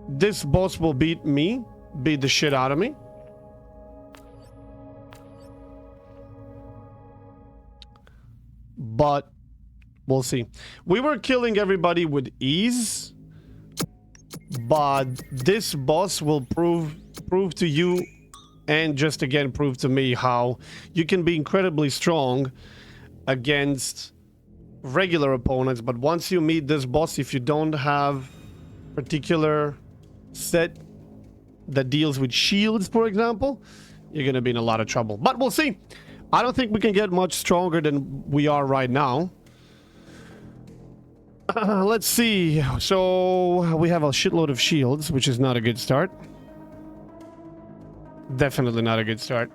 this boss will beat the shit out of me. But we'll see. We were killing everybody with ease, but this boss will prove to you and just again prove to me how you can be incredibly strong against regular opponents, but once you meet this boss, if you don't have particular set that deals with shields, for example, you're gonna be in a lot of trouble. But we'll see. I don't think we can get much stronger than we are right now. Let's see. So we have a shitload of shields, which is not a good start. Definitely not a good start.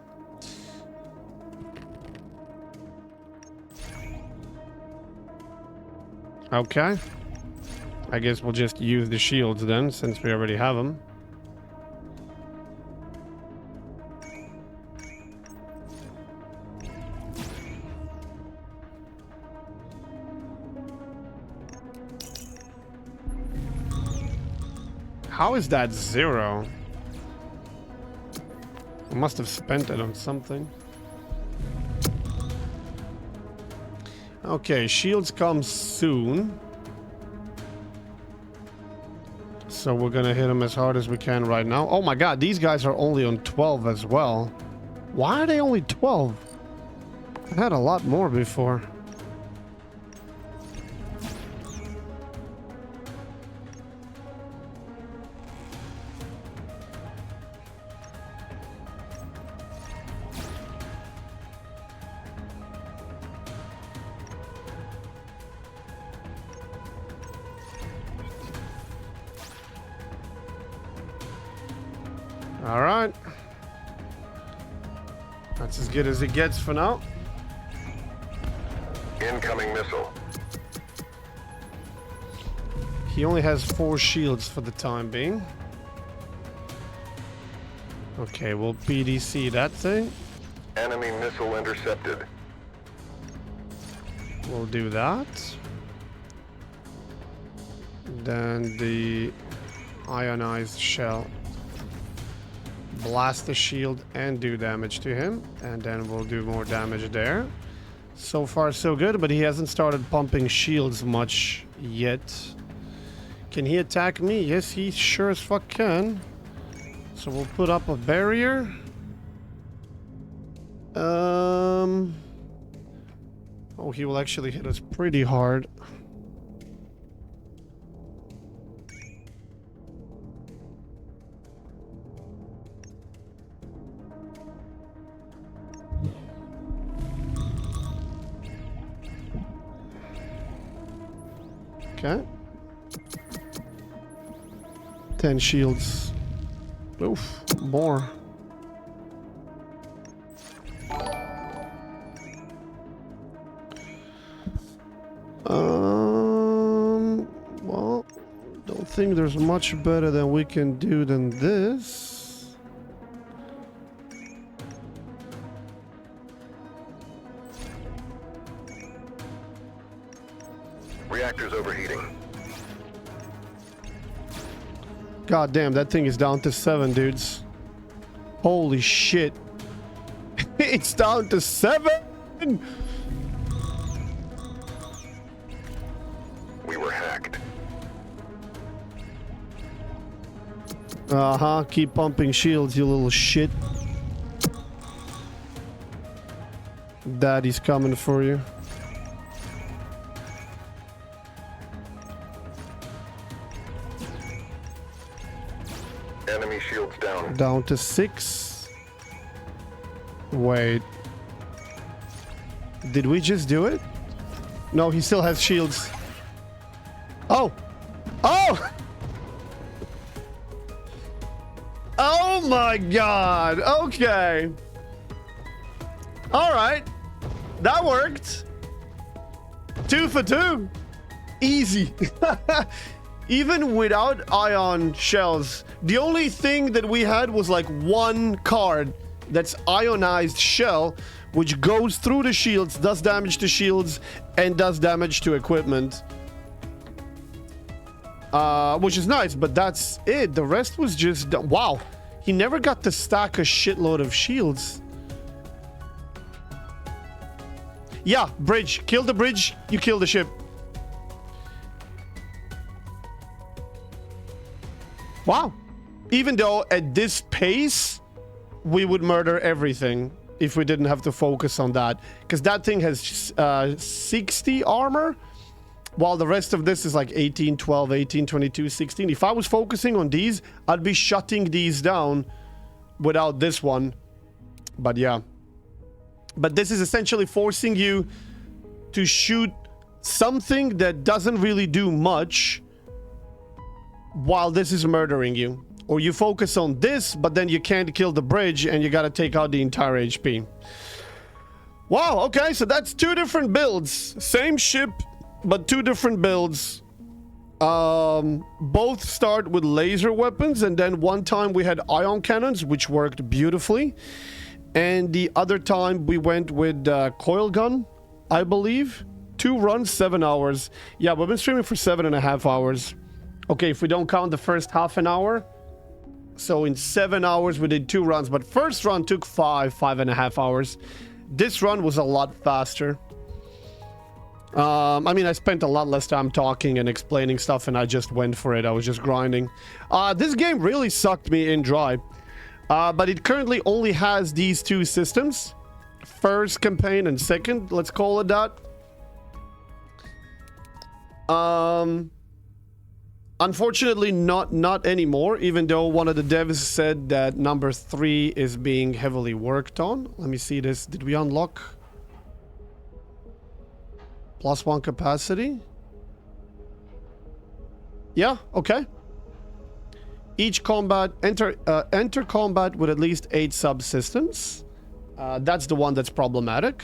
Okay. I guess we'll just use the shields then, since we already have them. How is that 0? I must have spent it on something. Okay, shields come soon. So we're gonna hit them as hard as we can right now. Oh my god, these guys are only on 12 as well. Why are they only 12? I had a lot more before. All right. That's as good as it gets for now. Incoming missile. He only has 4 shields for the time being. Okay, we'll PDC that thing. Enemy missile intercepted. We'll do that. Then the ionized shell. Blast the shield and do damage to him, and then we'll do more damage there. So far so good, but he hasn't started pumping shields much yet. Can he attack me? Yes, he sure as fuck can. So we'll put up a barrier. Oh, he will actually hit us pretty hard. Okay. 10 shields. Oof, more. Well, don't think there's much better than we can do than this. Reactors overheating. God damn, that thing is down to 7, dudes. Holy shit. It's down to 7? We were hacked. Uh-huh, keep pumping shields, you little shit. Daddy's coming for you. Enemy shields down. Down to 6. Wait. Did we just do it? No, he still has shields. Oh! Oh! Oh my god! Okay. Alright. That worked. 2 for 2. Easy. Even without ion shells, the only thing that we had was like 1 card that's ionized shell, which goes through the shields, does damage to shields, and does damage to equipment. which is nice, but that's it. The rest was just... Wow. He never got to stack a shitload of shields. Yeah, bridge. Kill the bridge, you kill the ship. Wow. Even though at this pace, we would murder everything if we didn't have to focus on that. Because that thing has 60 armor, while the rest of this is like 18, 12, 18, 22, 16. If I was focusing on these, I'd be shutting these down without this one. But yeah. But this is essentially forcing you to shoot something that doesn't really do much while this is murdering you. Or you focus on this, but then you can't kill the bridge and you gotta take out the entire HP. Wow, okay, so that's two different builds. Same ship, but two different builds. Both start with laser weapons, and then one time we had ion cannons, which worked beautifully. And the other time we went with coil gun, I believe. 2 runs, 7 hours. Yeah, we've been streaming for 7.5 hours. Okay, if we don't count the first half an hour. So in 7 hours we did 2 runs, but first run took 5.5 hours. This run was a lot faster. I mean, I spent a lot less time talking and explaining stuff, and I just went for it. I was just grinding. This game really sucked me in dry. But it currently only has these 2 systems. First campaign and second, let's call it that. Unfortunately, not anymore, even though one of the devs said that number 3 is being heavily worked on. Let me see this. Did we unlock +1 capacity? Yeah, okay. Each combat, enter combat with at least 8 subsystems. That's the one that's problematic.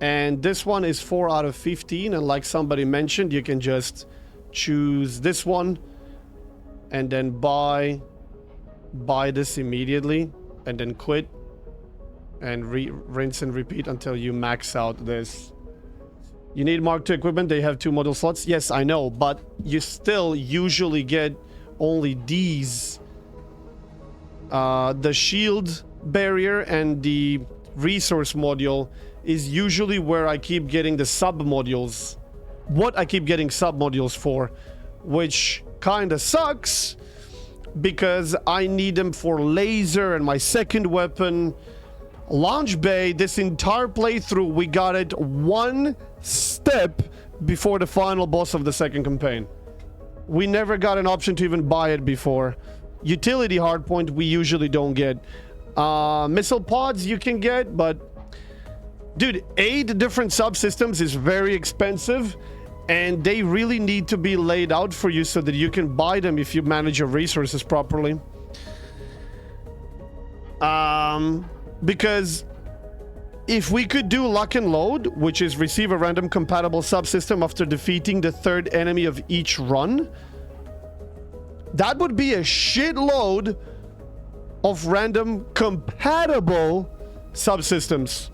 And this one is 4 out of 15. And like somebody mentioned, you can just choose this one and then buy this immediately and then quit and rinse and repeat until you max out this. You need Mark II equipment. They have 2 model slots. Yes, I know, but you still usually get only these. The shield barrier and the resource module is usually where I keep getting the sub modules. What I keep getting sub modules for, which kind of sucks because I need them for laser and my second weapon. Launch bay, this entire playthrough, we got it 1 step before the final boss of the second campaign. We never got an option to even buy it before. Utility hardpoint we usually don't get. Missile pods you can get, but dude, 8 different subsystems is very expensive, and they really need to be laid out for you so that you can buy them if you manage your resources properly. Because if we could do lock and load, which is receive a random compatible subsystem after defeating the 3rd enemy of each run, that would be a shitload of random compatible subsystems.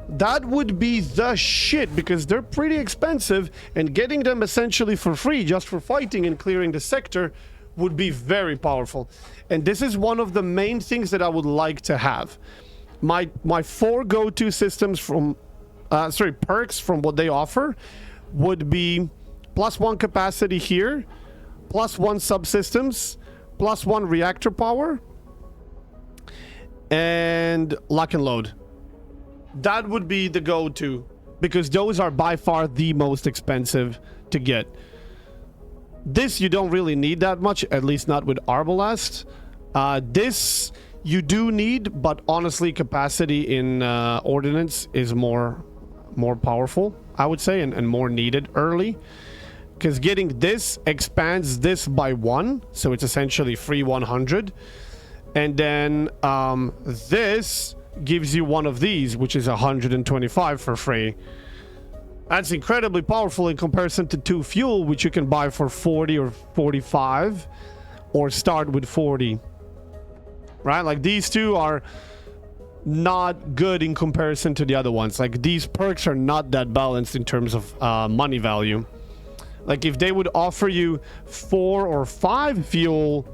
That would be the shit because they're pretty expensive, and getting them essentially for free just for fighting and clearing the sector would be very powerful. And this is one of the main things that I would like to have. My 4 go-to systems from perks from what they offer would be +1 capacity here, +1 subsystems, +1 reactor power, and lock and load. That would be the go-to because those are by far the most expensive to get. This you don't really need that much, at least not with Arbalest. This you do need, but honestly capacity in ordnance is more powerful, I would say, and more needed early. Because getting this expands this by 1, so it's essentially free 100. And then this gives you one of these, which is 125 for free. That's incredibly powerful in comparison to 2 fuel, which you can buy for 40 or 45, or start with 40. Right? Like, these 2 are not good in comparison to the other ones. Like, these perks are not that balanced in terms of money value. Like if they would offer you 4 or 5 fuel,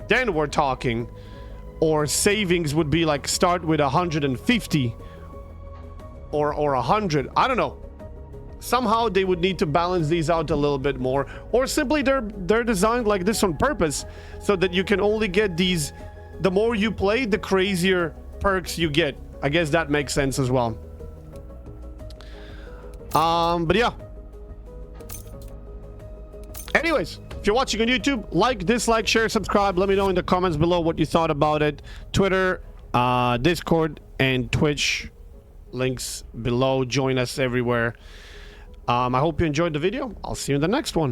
then we're talking. Or savings would be like start with 150 or 100. I don't know. Somehow they would need to balance these out a little bit more, or simply they're designed like this on purpose so that you can only get these. The more you play, the crazier perks you get. I guess that makes sense as well. But yeah. Anyways, if you're watching on YouTube, like, dislike, share, subscribe. Let me know in the comments below what you thought about it. Twitter, Discord, and Twitch. Links below. Join us everywhere. I hope you enjoyed the video. I'll see you in the next one.